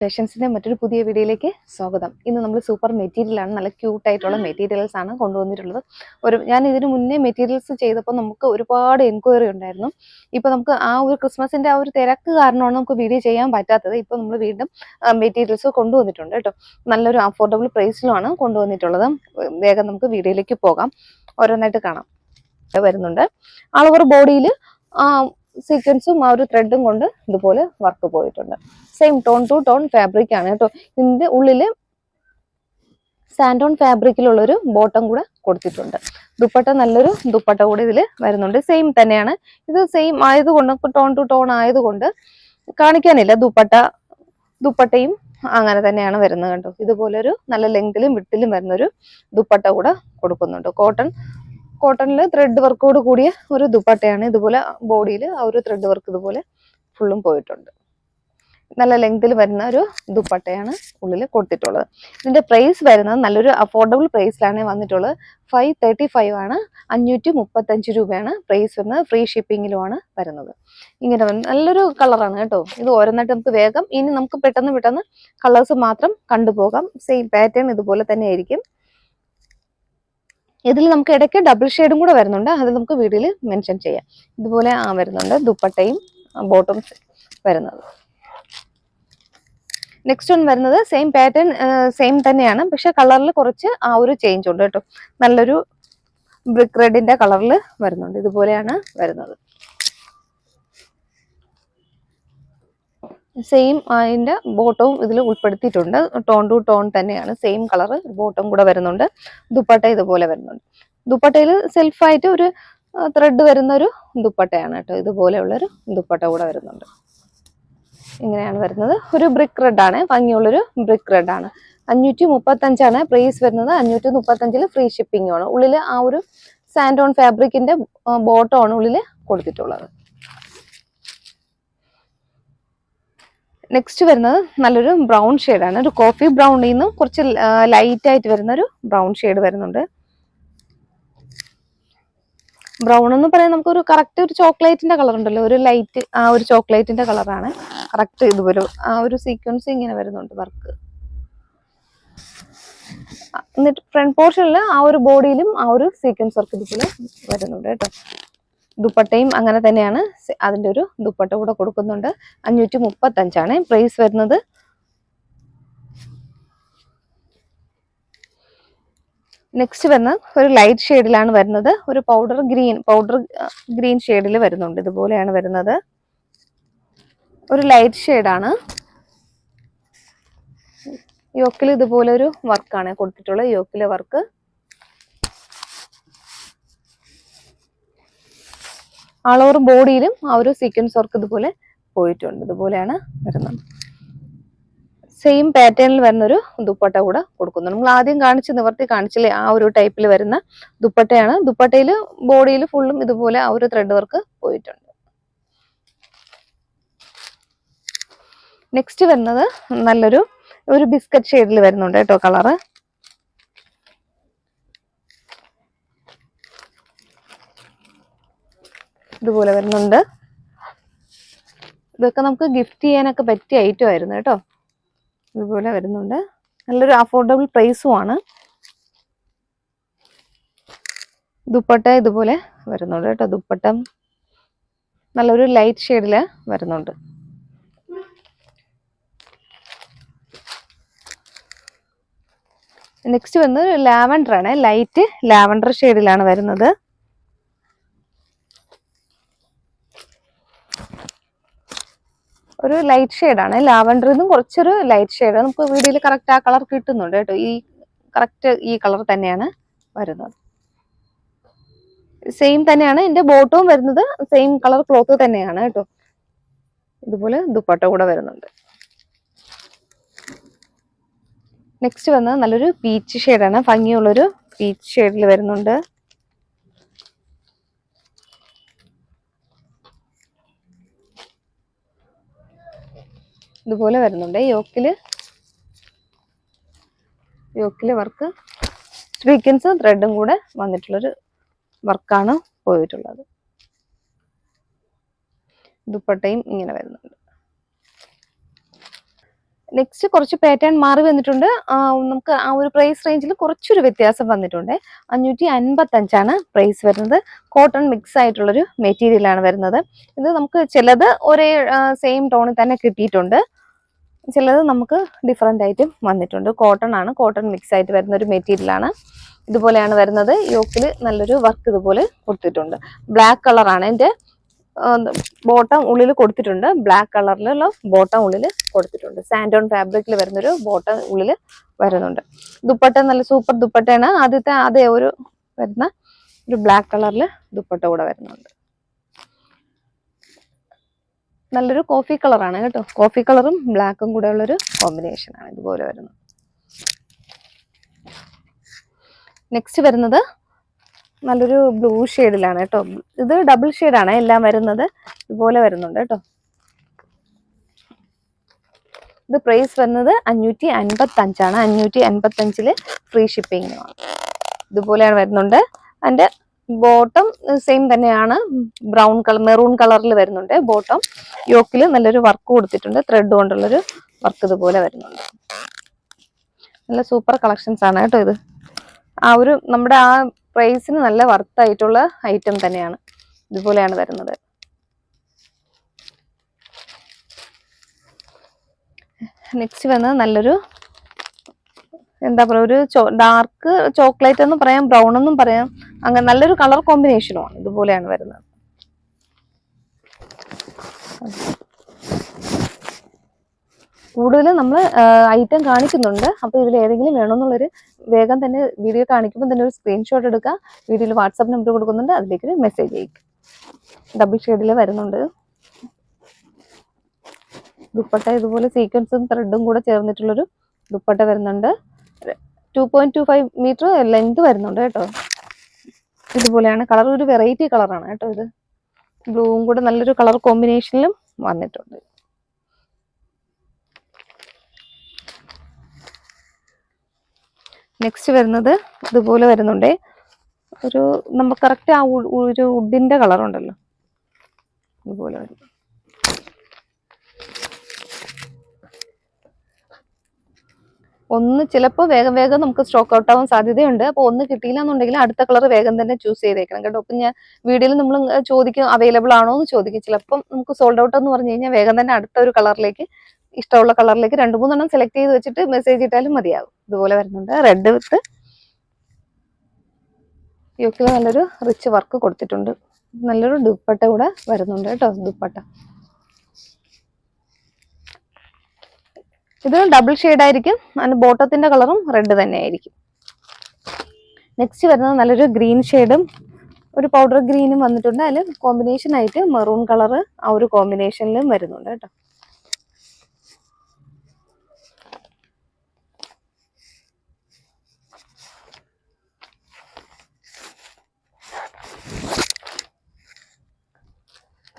ഫാഷൻസിന്റെ മറ്റൊരു പുതിയ വീഡിയോയിലേക്ക് സ്വാഗതം. ഇന്ന് നമ്മൾ സൂപ്പർ മെറ്റീരിയലാണ്, നല്ല ക്യൂട്ട് ആയിട്ടുള്ള മെറ്റീരിയൽസ് ആണ് കൊണ്ടുവന്നിട്ടുള്ളത്. ഞാൻ ഇതിനു മുന്നേ മെറ്റീരിയൽസ് ചെയ്തപ്പോൾ നമുക്ക് ഒരുപാട് എൻക്വയറി ഉണ്ടായിരുന്നു. ഇപ്പൊ നമുക്ക് ആ ഒരു ക്രിസ്മസിന്റെ ആ ഒരു തിരക്ക് കാരണമാണ് നമുക്ക് വീഡിയോ ചെയ്യാൻ പറ്റാത്തത്. ഇപ്പൊ നമ്മൾ വീണ്ടും മെറ്റീരിയൽസ് കൊണ്ടുവന്നിട്ടുണ്ട് കേട്ടോ. നല്ലൊരു അഫോർഡബിൾ പ്രൈസിലുമാണ് കൊണ്ടുവന്നിട്ടുള്ളത്. വേഗം നമുക്ക് വീഡിയോയിലേക്ക് പോകാം, ഓരോന്നായിട്ട് കാണാം. വരുന്നുണ്ട് ആൾ ഓവർ ബോഡിയിൽ സീക്വൻസും ആ ഒരു ത്രെഡും കൊണ്ട് ഇതുപോലെ വർക്ക് പോയിട്ടുണ്ട്. Same tone to tone fabric ആണ് കേട്ടോ. ഇതിന്റെ ഉള്ളില് സാൻഡോൺ ഫാബ്രിക്കിലുള്ളൊരു ബോട്ടം കൂടെ കൊടുത്തിട്ടുണ്ട്. ദുപ്പട്ട നല്ലൊരു ദുപ്പട്ട കൂടെ ഇതിൽ വരുന്നുണ്ട്. സെയിം തന്നെയാണ്, ഇത് സെയിം ആയതുകൊണ്ട് ടോൺ ടു ടോൺ ആയതുകൊണ്ട് കാണിക്കാനില്ല. ദുപ്പട്ടയും അങ്ങനെ തന്നെയാണ് വരുന്നത് കേട്ടോ. ഇതുപോലൊരു നല്ല ലെങ്തിലും വിട്ടിലും വരുന്നൊരു ദുപ്പട്ട കൂടെ കൊടുക്കുന്നുണ്ട്. കോട്ടണിൽ ത്രെഡ് വർക്കോട് കൂടിയ ഒരു ദുപ്പട്ടയാണ്. ഇതുപോലെ ബോഡിയിൽ ആ ഒരു ത്രെഡ് വർക്ക് ഇതുപോലെ ഫുള്ളും പോയിട്ടുണ്ട്. നല്ല ലെങ്തിൽ വരുന്ന ഒരു ദുപ്പട്ടയാണ് ഉള്ളിൽ കൊടുത്തിട്ടുള്ളത്. ഇതിന്റെ പ്രൈസ് വരുന്നത് നല്ലൊരു അഫോർഡബിൾ പ്രൈസിലാണ് വന്നിട്ടുള്ളത്. 535 ആണ്, 535 രൂപയാണ് പ്രൈസ് വരുന്നത്. ഫ്രീ ഷിപ്പിങ്ങിലുമാണ് വരുന്നത്. ഇങ്ങനെ നല്ലൊരു കളറാണ് കേട്ടോ. ഇത് ഓരോന്നായിട്ട് നമുക്ക് വേഗം ഇനി നമുക്ക് പെട്ടെന്ന് കളേഴ്സ് മാത്രം കണ്ടുപോകാം. സെയിം പാറ്റേൺ ഇതുപോലെ തന്നെ ആയിരിക്കും. ഇതിൽ നമുക്ക് ഇടയ്ക്ക് ഡബിൾ ഷെയ്ഡും കൂടെ വരുന്നുണ്ട്, അത് നമുക്ക് വീഡിയോയിൽ മെൻഷൻ ചെയ്യാം. ഇതുപോലെ വരുന്നുണ്ട് ദുപ്പട്ടയും ബോട്ടംസ് വരുന്നത്. നെക്സ്റ്റ് വൺ വരുന്നത് സെയിം പാറ്റേൺ സെയിം തന്നെയാണ്, പക്ഷെ കളറിൽ കുറച്ച് ആ ഒരു ചേഞ്ച് ഉണ്ട് കേട്ടോ. നല്ലൊരു ബ്രിക്ക് റെഡിന്റെ കളറിൽ വരുന്നുണ്ട്. ഇതുപോലെയാണ് വരുന്നത്. സെയിം അതിന്റെ ബോട്ടവും ഇതിൽ ഉൾപ്പെടുത്തിയിട്ടുണ്ട്. ടോൺ ടു ടോൺ തന്നെയാണ്, സെയിം കളർ ബോട്ടം കൂടെ വരുന്നുണ്ട്. ദുപ്പട്ട ഇതുപോലെ വരുന്നുണ്ട്. ദുപ്പട്ടയിൽ സെൽഫായിട്ട് ഒരു ത്രെഡ് വരുന്ന ഒരു ദുപ്പട്ടയാണ് കേട്ടോ. ഇതുപോലെയുള്ളൊരു ദുപ്പട്ട കൂടെ വരുന്നുണ്ട്. ഇങ്ങനെയാണ് വരുന്നത്. ഒരു ബ്രിക്ക് റെഡ് ആണ്, ഭംഗിയുള്ളൊരു ബ്രിക്ക് റെഡ് ആണ്. 535 പ്രൈസ് വരുന്നത്. 535 ഫ്രീ ഷിപ്പിംഗ് ആണ്. ഉള്ളിൽ ആ ഒരു സാൻഡോൺ ഫാബ്രിക്കിന്റെ ബോട്ടം ആണ് ഉള്ളിൽ കൊടുത്തിട്ടുള്ളത്. നെക്സ്റ്റ് വരുന്നത് നല്ലൊരു ബ്രൗൺ ഷെയ്ഡാണ്. ഒരു കോഫി ബ്രൗണിൽ നിന്ന് കുറച്ച് ലൈറ്റ് ആയിട്ട് വരുന്ന ഒരു ബ്രൗൺ ഷെയ്ഡ് വരുന്നുണ്ട്. ബ്രൗൺ എന്ന് പറയാൻ നമുക്കൊരു കറക്റ്റ് ഒരു ചോക്ലേറ്റിന്റെ കളർ ഉണ്ടല്ലോ, ഒരു ലൈറ്റ് ആ ഒരു ചോക്ലേറ്റിന്റെ കളറാണ് കറക്റ്റ്. ഇതുപോലെ ആ ഒരു സീക്വൻസ് ഇങ്ങനെ വരുന്നുണ്ട് വർക്ക്. എന്നിട്ട് ഫ്രണ്ട് പോർഷനിൽ ആ ഒരു ബോഡിയിലും ആ ഒരു സീക്വൻസ് വർക്ക് ഇതുപോലെ വരുന്നുണ്ട് കേട്ടോ. ദുപ്പട്ടയും അങ്ങനെ തന്നെയാണ്, അതിന്റെ ഒരു ദുപ്പട്ട കൂടെ കൊടുക്കുന്നുണ്ട്. 535 പ്രൈസ് വരുന്നത്. നെക്സ്റ്റ് വരുന്നത് ഒരു ലൈറ്റ് ഷെയ്ഡിലാണ് വരുന്നത്. ഒരു പൗഡർ ഗ്രീൻ ഷെയ്ഡിൽ വരുന്നുണ്ട്. ഇതുപോലെയാണ് വരുന്നത്. ഒരു ലൈറ്റ് ഷെയ്ഡാണ്. യോക്കിൽ ഇതുപോലെ ഒരു വർക്കാണ് കൊടുത്തിട്ടുള്ളത്. യോക്കിലെ വർക്ക് ആൾ ഓവർ ബോഡിയിലും ആ ഒരു സീക്വൻസ് വർക്ക് ഇതുപോലെ പോയിട്ടുണ്ട്. ഇതുപോലെയാണ് വരുന്നത്. സെയിം പാറ്റേണിൽ വരുന്നൊരു ദുപ്പട്ട കൂടെ കൊടുക്കുന്നുണ്ട്. നമ്മൾ ആദ്യം നിവർത്തി കാണിച്ചില്ലേ, ആ ഒരു ടൈപ്പിൽ വരുന്ന ദുപ്പട്ടയാണ്. ദുപ്പട്ടയിൽ ബോഡിയിൽ ഫുള്ളും ഇതുപോലെ ആ ഒരു ത്രെഡ് വർക്ക് പോയിട്ടുണ്ട്. നെക്സ്റ്റ് വരുന്നത് നല്ലൊരു ബിസ്ക്കറ്റ് ഷെയ്ഡിൽ വരുന്നുണ്ട് കേട്ടോ കളറ്. ഇതുപോലെ വരുന്നുണ്ട്. ഇതൊക്കെ നമുക്ക് ഗിഫ്റ്റ് ചെയ്യാനൊക്കെ പറ്റിയ ഐറ്റം ആയിരുന്നു കേട്ടോ. ഇതുപോലെ വരുന്നുണ്ട്. നല്ലൊരു അഫോർഡബിൾ പ്രൈസും ആണ്. ദുപ്പട്ട ഇതുപോലെ വരുന്നുണ്ട് കേട്ടോ. ദുപ്പട്ട നല്ലൊരു ലൈറ്റ് ഷെയ്ഡില് വരുന്നുണ്ട്. നെക്സ്റ്റ് വന്നത് ലാവൻഡർ ആണ്. ലൈറ്റ് ലാവൻഡർ ഷെയ്ഡിലാണ് വരുന്നത്. ഒരു ലൈറ്റ് ഷെയ്ഡാണ്. ലാവൻഡറിൽ നിന്നും കുറച്ചൊരു ലൈറ്റ് ഷെയ്ഡ്. നമുക്ക് വീഡിയോയിൽ കറക്റ്റ് ആ കളർ കിട്ടുന്നുണ്ട് കേട്ടോ. ഈ കളർ തന്നെയാണ് വരുന്നത്. സെയിം തന്നെയാണ് ഇതിന്റെ ബോട്ടവും വരുന്നത്. സെയിം കളർ ക്ലോത്ത് തന്നെയാണ് കേട്ടോ. ഇതുപോലെ ദുപ്പട്ട കൂടെ വരുന്നുണ്ട്. നെക്സ്റ്റ് വന്നത് നല്ലൊരു പീച്ച് ഷെയ്ഡാണ്. ഭംഗിയുള്ളൊരു പീച്ച് ഷെയ്ഡിൽ വരുന്നുണ്ട്. ഇതുപോലെ വരുന്നുണ്ട്. യോക്കില് വർക്ക് സീക്വൻസ് ത്രെഡും കൂടെ വന്നിട്ടുള്ളൊരു വർക്കാണ് പോയിട്ടുള്ളത്. ദുപ്പട്ടയും ഇങ്ങനെ വരുന്നുണ്ട്. നെക്സ്റ്റ് കുറച്ച് പാറ്റേൺ മാറി വന്നിട്ടുണ്ട്. നമുക്ക് ആ ഒരു പ്രൈസ് റേഞ്ചിൽ കുറച്ചൊരു വ്യത്യാസം വന്നിട്ടുണ്ട്. 555 പ്രൈസ് വരുന്നത്. കോട്ടൺ മിക്സ് ആയിട്ടുള്ളൊരു മെറ്റീരിയലാണ് വരുന്നത്. ഇത് നമുക്ക് ചിലത് ഒരേ സെയിം ടോണിൽ തന്നെ കിട്ടിയിട്ടുണ്ട്, ചിലത് നമുക്ക് ഡിഫറെൻ്റ് ആയിട്ട് വന്നിട്ടുണ്ട്. കോട്ടൺ ആണ്, കോട്ടൺ മിക്സ് ആയിട്ട് വരുന്ന ഒരു മെറ്റീരിയലാണ്. ഇതുപോലെയാണ് വരുന്നത്. യോക്കിൽ നല്ലൊരു വർക്ക് ഇതുപോലെ കൊടുത്തിട്ടുണ്ട്. ബ്ലാക്ക് കളറാണ് എൻ്റെ ബോട്ടം ഉള്ളിൽ കൊടുത്തിട്ടുണ്ട്. ബ്ലാക്ക് കളറിലുള്ള ബോട്ടം ഉള്ളിൽ കൊടുത്തിട്ടുണ്ട്. സാൻഡോൺ ഫാബ്രിക്കിൽ വരുന്നൊരു ബോട്ടം ഉള്ളിൽ വരുന്നുണ്ട്. ദുപ്പട്ട നല്ല സൂപ്പർ ദുപ്പട്ടയാണ്. ആദ്യത്തെ അതേ ഒരു വരുന്ന ഒരു ബ്ലാക്ക് കളറിൽ ദുപ്പട്ട കൂടെ വരുന്നുണ്ട്. നല്ലൊരു കോഫി കളറാണ് കേട്ടോ. കോഫി കളറും ബ്ലാക്കും കൂടെ ഉള്ളൊരു കോമ്പിനേഷൻ ആണ് ഇതുപോലെ വരുന്നത്. നെക്സ്റ്റ് വരുന്നത് നല്ലൊരു ബ്ലൂ ഷെയ്ഡിലാണ് കേട്ടോ. ഇത് ഡബിൾ ഷെയ്ഡാണ് എല്ലാം വരുന്നത്. ഇതുപോലെ വരുന്നുണ്ട് കേട്ടോ. ഇത് പ്രൈസ് വരുന്നത് 555 555 ഫ്രീ ഷിപ്പിംഗുമാണ്. ഇതുപോലെയാണ് വരുന്നുണ്ട്. അതിന്റെ ബോട്ടം സെയിം തന്നെയാണ്, ബ്രൗൺ കളർ മെറൂൺ കളറിൽ വരുന്നുണ്ട്. ബോട്ടം യോക്കിൽ നല്ലൊരു വർക്ക് കൊടുത്തിട്ടുണ്ട്, ത്രെഡ് കൊണ്ടുള്ളൊരു വർക്ക് ഇതുപോലെ വരുന്നുണ്ട്. നല്ല സൂപ്പർ കളക്ഷൻസ് ആണ് കേട്ടോ. ഇത് ആ ഒരു നമ്മുടെ ആ പ്രൈസിന് നല്ല വർത്തായിട്ടുള്ള ഐറ്റം തന്നെയാണ്. ഇതുപോലെയാണ് വരുന്നത്. നെക്സ്റ്റ് വന്നത് നല്ലൊരു എന്താ പറയുക, ഒരു ഡാർക്ക് ചോക്ലേറ്റ് എന്നും പറയാം, ബ്രൗൺ എന്നും പറയാം, അങ്ങനെ നല്ലൊരു കളർ കോമ്പിനേഷനുമാണ്. ഇതുപോലെയാണ് വരുന്നത്. കൂടുതലും നമ്മൾ ഐറ്റം കാണിക്കുന്നുണ്ട്. അപ്പോൾ ഇതിൽ ഏതെങ്കിലും വേണമെന്നുള്ളൊരു വേഗം തന്നെ വീഡിയോ കാണിക്കുമ്പോൾ തന്നെ ഒരു സ്ക്രീൻഷോട്ട് എടുക്കുക. വീഡിയോയിൽ വാട്സാപ്പ് നമ്പർ കൊടുക്കുന്നുണ്ട്, അതിലേക്ക് മെസ്സേജ് ചെയ്യും. ഡബിൾ ഷെയ്ഡിൽ വരുന്നുണ്ട്. ദുപ്പട്ട ഇതുപോലെ സീക്വൻസും ത്രെഡും കൂടെ ചേർന്നിട്ടുള്ളൊരു ദുപ്പട്ട വരുന്നുണ്ട്. 2.25 മീറ്റർ ലെങ്ത് വരുന്നുണ്ട് കേട്ടോ. ഇതുപോലെയാണ് കളർ, ഒരു വെറൈറ്റി കളറാണ് കേട്ടോ. ഇത് ബ്ലൂവും കൂടെ നല്ലൊരു കളർ കോമ്പിനേഷനിലും വന്നിട്ടുണ്ട്. നെക്സ്റ്റ് വരുന്നത് ഇതുപോലെ വരുന്നുണ്ട്. ഒരു നമ്മൾ കറക്റ്റ് ആ ഒരു വുഡിന്റെ കളർ ഉണ്ടല്ലോ, ഇതുപോലെ വരും. ഒന്ന് ചിലപ്പോൾ വേഗം വേഗം നമുക്ക് സ്റ്റോക്ക് ഔട്ട് ആവാൻ സാധ്യതയുണ്ട്. അപ്പോൾ ഒന്ന് കിട്ടിയില്ല എന്നുണ്ടെങ്കിൽ അടുത്ത കളർ വേഗം തന്നെ ചൂസ് ചെയ്തേക്കണം കേട്ടോ. അപ്പം ഞാൻ വീഡിയോയിൽ നമ്മൾ ചോദിക്കും അവൈലബിൾ ആണോ എന്ന് ചോദിക്കും. ചിലപ്പം നമുക്ക് സോൾഡ് ഔട്ട് എന്ന് പറഞ്ഞു കഴിഞ്ഞാൽ വേഗം തന്നെ അടുത്ത ഒരു കളറിലേക്ക്, ഇഷ്ടമുള്ള കളറിലേക്ക് 2-3 എണ്ണം സെലക്ട് ചെയ്ത് വെച്ചിട്ട് മെസ്സേജ് ഇട്ടാലും മതിയാകും. ഇതുപോലെ വരുന്നുണ്ട്. റെഡ് വിത്ത് യോക്കിൽ നല്ലൊരു റിച്ച് വർക്ക് കൊടുത്തിട്ടുണ്ട്. നല്ലൊരു ദുപ്പട്ട കൂടെ വരുന്നുണ്ട് കേട്ടോ. ദുപ്പട്ട ഇത് ഡബിൾ ഷെയ്ഡ് ആയിരിക്കും. അതിന്റെ ബോട്ടത്തിന്റെ കളറും റെഡ് തന്നെ ആയിരിക്കും. നെക്സ്റ്റ് വരുന്നത് നല്ലൊരു ഗ്രീൻ ഷെയ്ഡും ഒരു പൗഡർ ഗ്രീനും വന്നിട്ടുണ്ട്. അതിൽ കോമ്പിനേഷൻ ആയിട്ട് മെറൂൺ കളർ ആ ഒരു കോമ്പിനേഷനിലും വരുന്നുണ്ട് കേട്ടോ.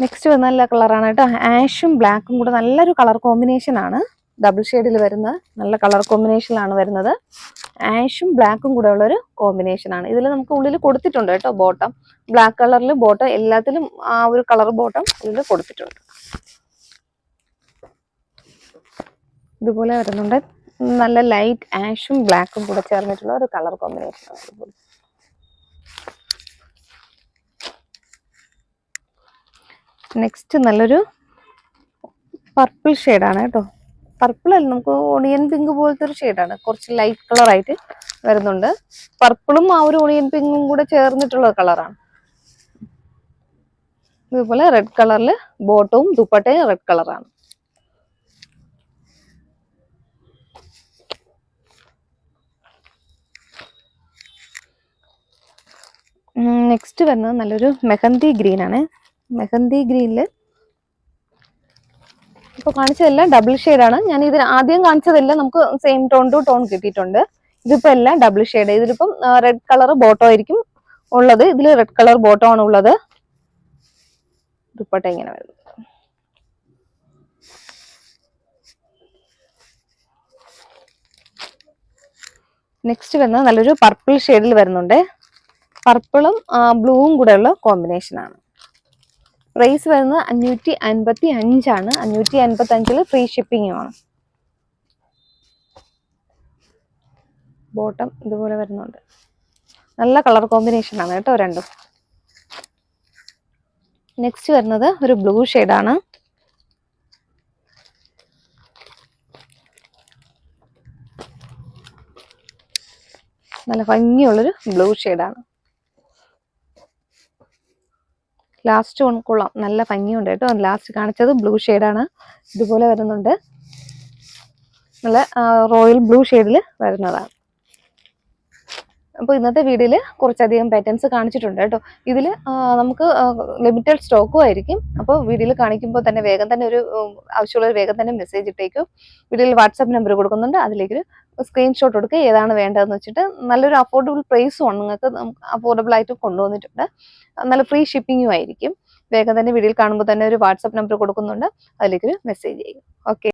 നെക്സ്റ്റ് വന്ന നല്ല കളറാണ് കേട്ടോ. ആഷും ബ്ലാക്കും കൂടെ നല്ലൊരു കളർ കോമ്പിനേഷൻ ആണ്. ഡബിൾ ഷെയ്ഡിൽ വരുന്ന നല്ല കളർ കോമ്പിനേഷനിലാണ് വരുന്നത്. ആഷും ബ്ലാക്കും കൂടെ ഉള്ളൊരു കോമ്പിനേഷൻ ആണ്. ഇതിൽ നമുക്ക് ഉള്ളിൽ കൊടുത്തിട്ടുണ്ട് കേട്ടോ ബോട്ടം. ബ്ലാക്ക് കളറിൽ ബോട്ടം, എല്ലാത്തിലും ആ ഒരു കളർ ബോട്ടം ഉള്ളിൽ കൊടുത്തിട്ടുണ്ട്. ഇതുപോലെ വരുന്നുണ്ട്. നല്ല ലൈറ്റ് ആഷും ബ്ലാക്കും കൂടെ ചേർന്നിട്ടുള്ള ഒരു കളർ കോമ്പിനേഷൻ ആണ്. ഇതുപോലെ നെക്സ്റ്റ് നല്ലൊരു പർപ്പിൾ ഷെയ്ഡാണ് കേട്ടോ. പർപ്പിൾ അല്ല, നമുക്ക് ഓണിയൻ പിങ്ക് പോലത്തെ ഒരു ഷെയ്ഡാണ്. കുറച്ച് ലൈറ്റ് കളർ ആയിട്ട് വരുന്നുണ്ട്. പർപ്പിളും ആ ഒരു ഓണിയൻ പിങ്കും കൂടെ ചേർന്നിട്ടുള്ള കളറാണ്. ഇതുപോലെ റെഡ് കളറിൽ ബോട്ടവും ദുപ്പട്ടയും റെഡ് കളറാണ്. നെക്സ്റ്റ് വരുന്നത് നല്ലൊരു മെഹന്തി ഗ്രീൻ ആണ്. മെഹന്തി ഗ്രീനില് ഇപ്പൊ കാണിച്ചതെല്ലാം ഡബിൾ ഷെയ്ഡാണ്. ഞാൻ ഇതിന് ആദ്യം കാണിച്ചതെല്ലാം നമുക്ക് സെയിം ടോൺ ടു ടോൺ കിട്ടിയിട്ടുണ്ട്. ഇതിപ്പോ എല്ലാം ഡബിൾ ഷെയ്ഡ്. ഇതിലിപ്പം റെഡ് കളർ ബോട്ടം ആയിരിക്കും ഉള്ളത്. ഇതിൽ റെഡ് കളർ ബോട്ടം ആണ് ഉള്ളത്. ദുപ്പട്ട ഇങ്ങനെ വരുന്നത്. നെക്സ്റ്റ് വരുന്നത് നല്ലൊരു പർപ്പിൾ ഷെയ്ഡിൽ വരുന്നുണ്ട്. പർപ്പിളും ബ്ലൂവും കൂടെ ഉള്ള കോമ്പിനേഷൻ ആണ്. പ്രൈസ് വരുന്നത് 555 ആണ്. 555 ഫ്രീ ഷിപ്പിംഗുമാണ്. ബോട്ടം ഇതുപോലെ വരുന്നുണ്ട്. നല്ല കളർ കോമ്പിനേഷൻ ആണ് കേട്ടോ രണ്ടും. നെക്സ്റ്റ് വരുന്നത് ഒരു ബ്ലൂ ആണ്. നല്ല ഭംഗിയുള്ളൊരു ബ്ലൂ ആണ്. ലാസ്റ്റ് കൊള്ളാം, നല്ല ഭംഗിയുണ്ട് കേട്ടോ. ലാസ്റ്റ് കാണിച്ചത് ബ്ലൂ ആണ്. ഇതുപോലെ വരുന്നുണ്ട്, നല്ല റോയൽ ബ്ലൂ ഷെയ്ഡിൽ വരുന്നതാണ്. അപ്പോൾ ഇന്നത്തെ വീഡിയോയിൽ കുറച്ചധികം പാറ്റേൺസ് കാണിച്ചിട്ടുണ്ട് കേട്ടോ. ഇതിൽ നമുക്ക് ലിമിറ്റഡ് സ്റ്റോക്കും ആയിരിക്കും. അപ്പോൾ വീഡിയോയിൽ കാണിക്കുമ്പോൾ തന്നെ വേഗം തന്നെ ആവശ്യമുള്ളവർ വേഗം തന്നെ മെസ്സേജ് ഇട്ടേക്കും. വീഡിയോയിൽ വാട്സാപ്പ് നമ്പർ കൊടുക്കുന്നുണ്ട്, അതിലേക്കൊരു സ്ക്രീൻഷോട്ട് കൊടുക്കുക ഏതാണ് വേണ്ടതെന്ന് വെച്ചിട്ട്. നല്ലൊരു അഫോർഡബിൾ പ്രൈസും ആണ്, നിങ്ങൾക്ക് അഫോർഡബിൾ ആയിട്ട് കൊണ്ടുവന്നിട്ടുണ്ട്. നല്ല ഫ്രീ ഷിപ്പിങ്ങും ആയിരിക്കും. വേഗം തന്നെ വീഡിയോയിൽ കാണുമ്പോൾ തന്നെ ഒരു വാട്സാപ്പ് നമ്പർ കൊടുക്കുന്നുണ്ട്, അതിലേക്കൊരു മെസ്സേജ് ചെയ്യും. ഓക്കെ.